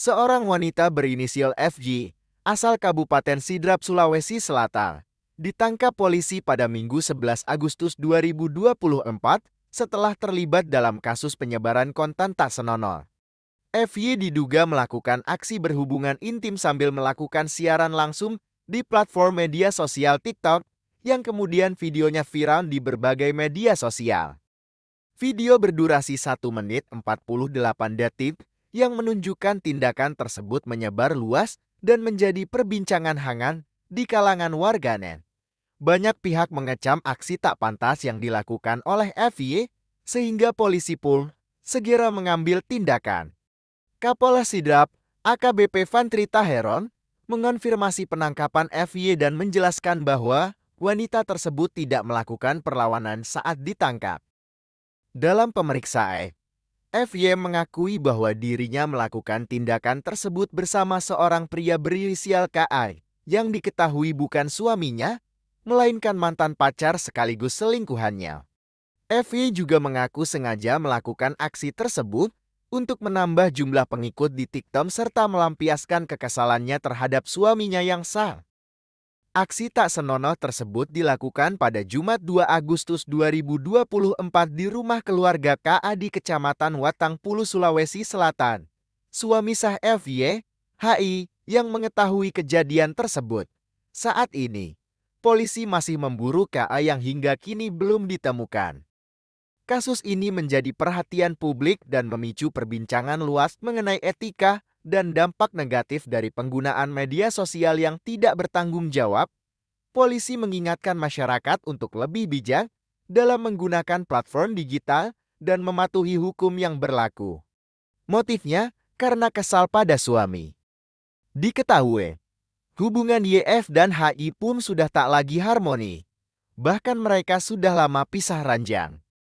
Seorang wanita berinisial FJ, asal Kabupaten Sidrap, Sulawesi Selatan, ditangkap polisi pada Minggu 11 Agustus 2024 setelah terlibat dalam kasus penyebaran konten tak senonoh. FY diduga melakukan aksi berhubungan intim sambil melakukan siaran langsung di platform media sosial TikTok, yang kemudian videonya viral di berbagai media sosial. Video berdurasi 1 menit 48 detik yang menunjukkan tindakan tersebut menyebar luas dan menjadi perbincangan hangat di kalangan warganet. Banyak pihak mengecam aksi tak pantas yang dilakukan oleh FY, sehingga polisi pun segera mengambil tindakan. Kapolres Sidrap, AKBP Vantrita Heron, mengonfirmasi penangkapan FY dan menjelaskan bahwa wanita tersebut tidak melakukan perlawanan saat ditangkap. Dalam pemeriksaan, FY mengakui bahwa dirinya melakukan tindakan tersebut bersama seorang pria berinisial KA yang diketahui bukan suaminya, melainkan mantan pacar sekaligus selingkuhannya. FY juga mengaku sengaja melakukan aksi tersebut untuk menambah jumlah pengikut di TikTok serta melampiaskan kekesalannya terhadap suaminya yang sah. Aksi tak senonoh tersebut dilakukan pada Jumat 2 Agustus 2024 di rumah keluarga KA di Kecamatan Watangpulu, Sulawesi Selatan. Suami sah FY, HI, yang mengetahui kejadian tersebut. Saat ini, polisi masih memburu KA yang hingga kini belum ditemukan. Kasus ini menjadi perhatian publik dan memicu perbincangan luas mengenai etika dan dampak negatif dari penggunaan media sosial yang tidak bertanggung jawab. Polisi mengingatkan masyarakat untuk lebih bijak dalam menggunakan platform digital dan mematuhi hukum yang berlaku. Motifnya karena kesal pada suami. Diketahui, hubungan YF dan HI pun sudah tak lagi harmoni. Bahkan mereka sudah lama pisah ranjang.